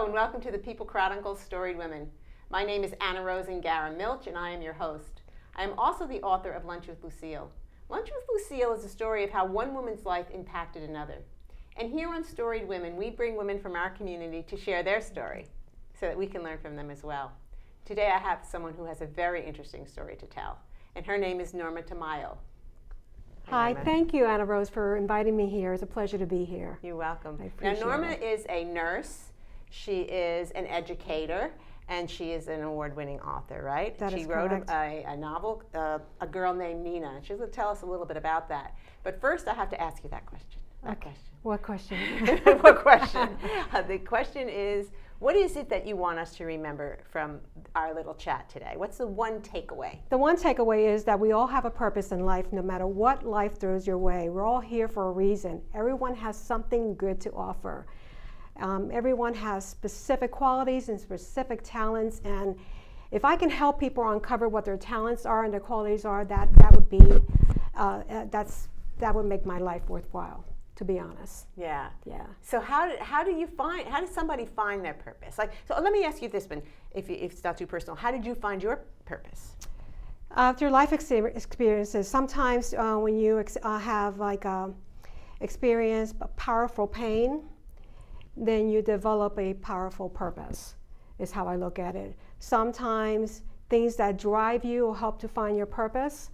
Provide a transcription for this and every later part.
and welcome to the People Chronicles Storied Women. My name is Anna Rose Ingarra-Milch, and I am your host. I am also the author of Lunch with Lucille. Lunch with Lucille is a story of how one woman's life impacted another. And here on Storied Women, we bring women from our community to share their story so that we can learn from them as well. Today I have someone who has a very interesting story to tell, and her name is Norma Tamayo. Hi, thank you, Anna Rose, for inviting me here. It's a pleasure to be here. You're welcome. I appreciate Norma it. is a nurse, she is an educator, and she is an award-winning author, right? That she is wrote correct. a novel, A Girl Named Nina. She's going to tell us a little bit about that. But first, I have to ask you that question. What question? What question? The question is, what is it that you want us to remember from our little chat today? What's the one takeaway? The one takeaway is that we all have a purpose in life, no matter what life throws your way. We're all here for a reason. Everyone has something good to offer. Everyone has specific qualities and specific talents, and if I can help people uncover what their talents are and their qualities are, that would be that would make my life worthwhile, to be honest. Yeah. Yeah. So how does somebody find their purpose? So let me ask you this one, if it's not too personal. How did you find your purpose? Through life experiences. Sometimes when you have experience powerful pain, then you develop a powerful purpose, is how I look at it. Sometimes things that drive you will help to find your purpose.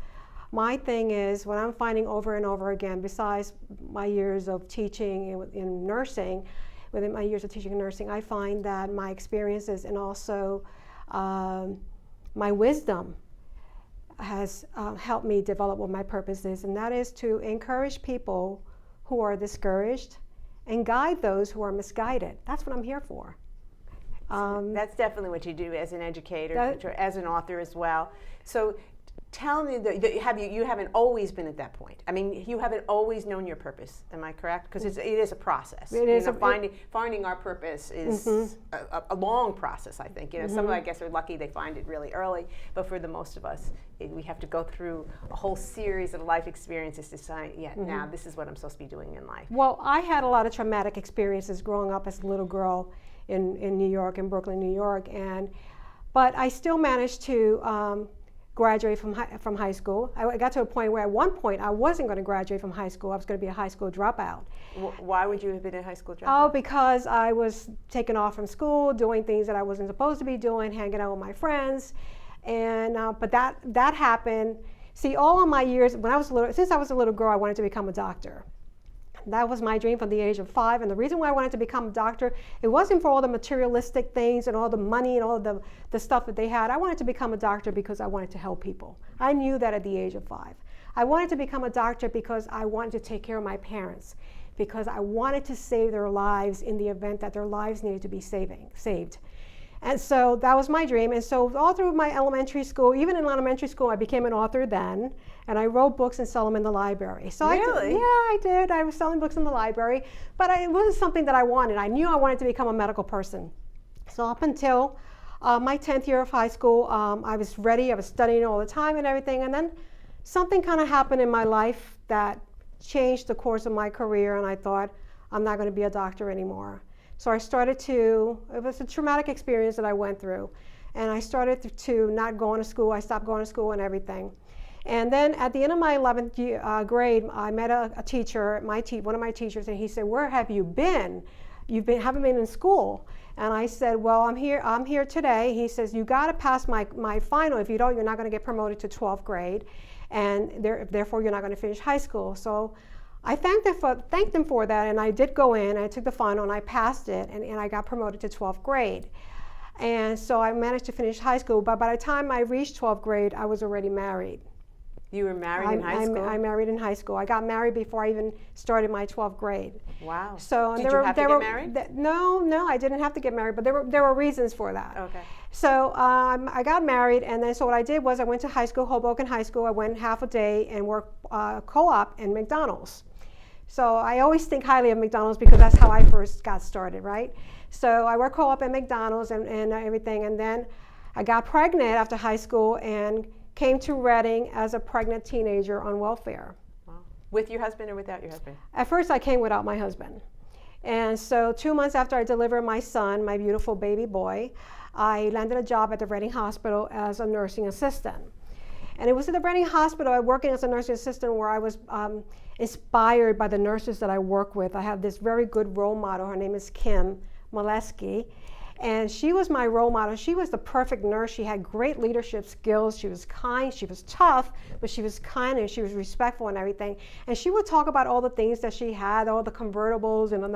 My thing is, what I'm finding over and over again, besides my years of teaching in nursing, within my years of teaching in nursing, I find that my experiences and also my wisdom has helped me develop what my purpose is, and that is to encourage people who are discouraged and guide those who are misguided. That's what I'm here for. That's definitely what you do as an educator, as an author as well. So tell me, you haven't always been at that point. I mean, you haven't always known your purpose. Am I correct? Because it is a process. It is. Finding our purpose is a long process, I think. Some, I guess, are lucky they find it really early, but for the most of us, we have to go through a whole series of life experiences to say, now this is what I'm supposed to be doing in life. Well, I had a lot of traumatic experiences growing up as a little girl in New York, in Brooklyn, New York, but I still managed to graduate from high school. I got to a point where at one point I wasn't going to graduate from high school. I was going to be a high school dropout. Why would you have been a high school dropout? Oh, because I was taken off from school, doing things that I wasn't supposed to be doing, hanging out with my friends, and but that happened. See, all of my years since I was a little girl, I wanted to become a doctor. That was my dream from the age of 5, and the reason why I wanted to become a doctor, it wasn't for all the materialistic things and all the money and all the stuff that they had. I wanted to become a doctor because I wanted to help people. I knew that at the age of 5. I wanted to become a doctor because I wanted to take care of my parents, because I wanted to save their lives in the event that their lives needed to be saved. And so that was my dream. And so all through my elementary school, even in elementary school, I became an author then. And I wrote books and sell them in the library. So really? I did. I was selling books in the library. But it wasn't something that I wanted. I knew I wanted to become a medical person. So up until my 10th year of high school, I was ready. I was studying all the time and everything. And then something kind of happened in my life that changed the course of my career. And I thought, I'm not going to be a doctor anymore. So I started it was a traumatic experience that I went through. And I started to not go to school. I stopped going to school and everything. And then at the end of my 11th grade, I met a teacher, one of my teachers, and he said, "Where have you been? Haven't been in school." And I said, "Well, I'm here today." He says, "You got to pass my final. If you don't, you're not going to get promoted to 12th grade, and therefore you're not going to finish high school." So I thanked them for that, and I did go in. I took the final, and I passed it, and I got promoted to 12th grade. And so I managed to finish high school, but by the time I reached 12th grade, I was already married. You were married in high school? I married in high school. I got married before I even started my 12th grade. Wow. So did you have to get married? No, I didn't have to get married, but there were reasons for that. Okay. So I got married, and then so what I did was I went to high school, Hoboken High School. I went half a day and worked co-op in McDonald's. So I always think highly of McDonald's because that's how I first got started, right? So I worked co-op at McDonald's and everything, and then I got pregnant after high school and came to Reading as a pregnant teenager on welfare. Wow. With your husband or without your husband? At first I came without my husband. And so 2 months after I delivered my son, my beautiful baby boy, I landed a job at the Reading Hospital as a nursing assistant. And it was at the Reading Hospital, I working as a nursing assistant, where I was inspired by the nurses that I work with. I have this very good role model. Her name is Kim Molesky. And she was my role model. She was the perfect nurse. She had great leadership skills. She was kind. She was tough, but she was kind and she was respectful and everything. And she would talk about all the things that she had, all the convertibles and the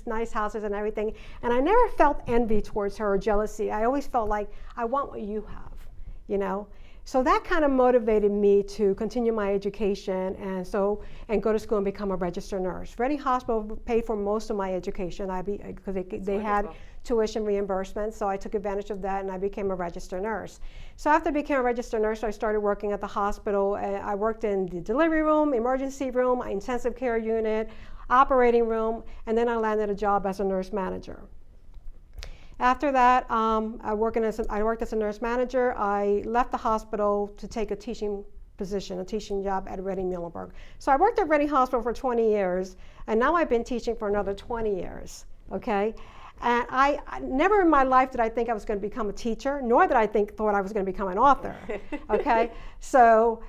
nice houses and everything. And I never felt envy towards her or jealousy. I always felt like, I want what you have, you know? So that kind of motivated me to continue my education and go to school and become a registered nurse. Reading Hospital paid for most of my education because they had tuition reimbursement, so I took advantage of that and I became a registered nurse. So after I became a registered nurse, I started working at the hospital. I worked in the delivery room, emergency room, intensive care unit, operating room, and then I landed a job as a nurse manager. After that, I worked as a nurse manager. I left the hospital to take a teaching position, a teaching job at Reading-Muhlenberg. So I worked at Reading Hospital for 20 years, and now I've been teaching for another 20 years, okay? And I never in my life did I think I was going to become a teacher, nor did I thought I was going to become an author, okay? So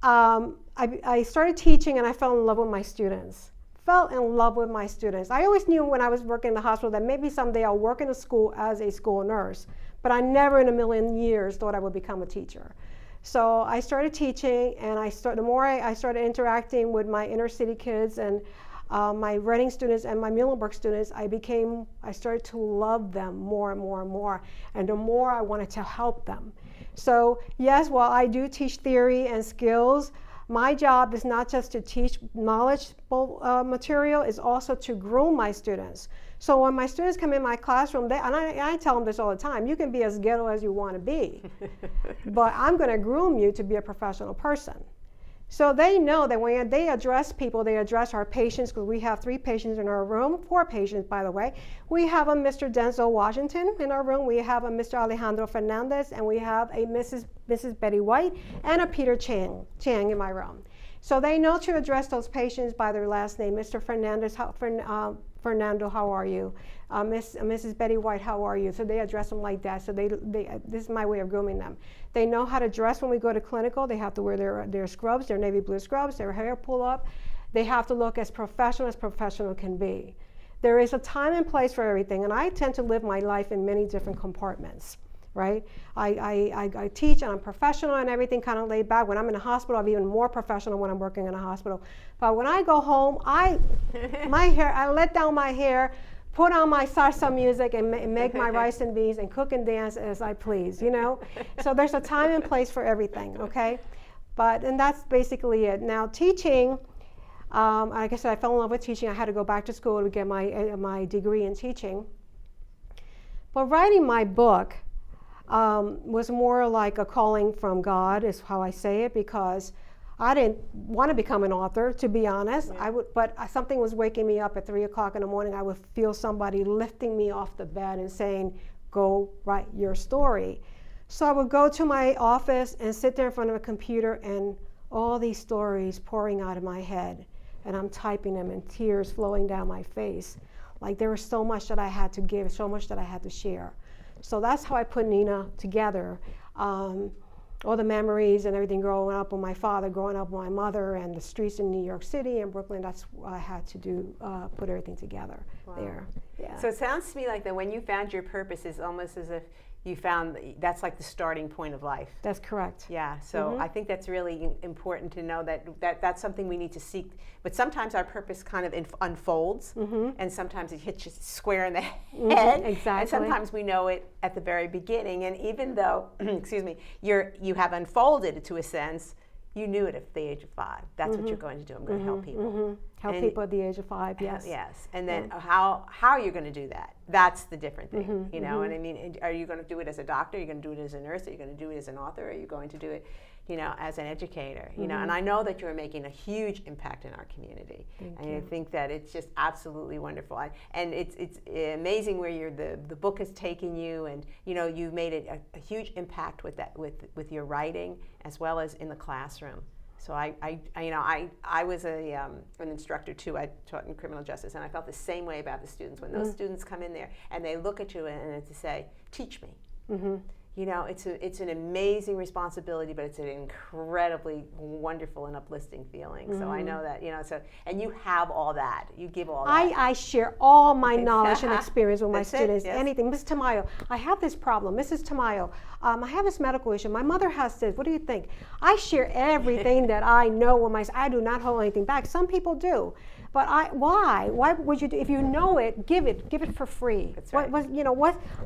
I started teaching and I fell in love with my students. I always knew when I was working in the hospital that maybe someday I'll work in a school as a school nurse, but I never in a million years thought I would become a teacher. So I started teaching, and the more I started interacting with my inner city kids and my Reading students and my Muhlenberg students, I started to love them more and more and more, and the more I wanted to help them. So yes, while I do teach theory and skills, my job is not just to teach knowledgeable material, it's also to groom my students. So when my students come in my classroom, I tell them this all the time, you can be as ghetto as you want to be, but I'm going to groom you to be a professional person. So they know that when they address people, they address our patients, because we have 3 patients in our room, 4 patients, by the way. We have a Mr. Denzel Washington in our room, we have a Mr. Alejandro Fernandez, and we have a Mrs. Betty White, and a Peter Chang in my room. So they know to address those patients by their last name. Mr. Fernandez, Fernando, how are you? Mrs. Betty White, how are you? So they address them like that. So this is my way of grooming them. They know how to dress when we go to clinical. They have to wear their scrubs, their navy blue scrubs, their hair pull up. They have to look as professional can be. There is a time and place for everything, and I tend to live my life in many different compartments. Right? I teach and I'm professional and everything kind of laid back. When I'm in a hospital, I'm even more professional when I'm working in a hospital. But when I go home, I let down my hair, put on my salsa music and make my rice and beans and cook and dance as I please, you know? So there's a time and place for everything, okay? And that's basically it. Now teaching, like I said, I fell in love with teaching. I had to go back to school to get my degree in teaching. But writing my book, was more like a calling from God, is how I say it, because I didn't want to become an author, to be honest. Yeah. But something was waking me up at 3 o'clock in the morning. I would feel somebody lifting me off the bed and saying, go write your story. So I would go to my office and sit there in front of a computer, and all these stories pouring out of my head, and I'm typing them and tears flowing down my face. Like there was so much that I had to give, so much that I had to share. So that's how I put Nina together. All the memories and everything growing up with my father, growing up with my mother, and the streets in New York City and Brooklyn, that's what I had to do, put everything together there. Yeah. So it sounds to me like that when you found your purpose, it's almost as if you found that's like the starting point of life. That's correct. Yeah, so I think that's really important to know that's something we need to seek. But sometimes our purpose kind of unfolds, and sometimes it hits you square in the head. Exactly. And sometimes we know it at the very beginning. And even though, excuse me, you have unfolded it to a sense, you knew it at the age of 5. That's what you're going to do. I'm going to help people. Help people at the age of 5, yes. Yes, and then how are you going to do that? That's the different thing, you know. And I mean, are you going to do it as a doctor? Are you going to do it as a nurse? Are you going to do it as an author? Are you going to do it, you know, as an educator? You know, and I know that you're making a huge impact in our community. Thank you. I think that it's just absolutely wonderful. And it's amazing where the book has taken you, and you know, you've made it a huge impact with that with your writing as well as in the classroom. So I was an instructor too. I taught in criminal justice, and I felt the same way about the students. When those students come in there and they look at you and to say, "Teach me." Mm-hmm. You know, it's an amazing responsibility, but it's an incredibly wonderful and uplifting feeling. Mm-hmm. So I know that, you know, and you have all that. You give all that. I share all my knowledge and experience with my students. Yes. Anything. Ms. Tamayo, I have this problem. Mrs. Tamayo, I have this medical issue. My mother has this. What do you think? I share everything that I know with I do not hold anything back. Some people do. But why? Why would you do? If you know it, give it for free. That's right.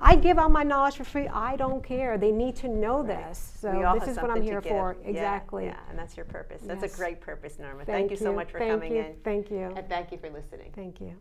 I give out my knowledge for free. I don't care. They need to know this. So this is what I'm here for. Exactly. Yeah, and that's your purpose. That's a great purpose, Norma. Thank you so much for coming in. Thank you. And thank you for listening. Thank you.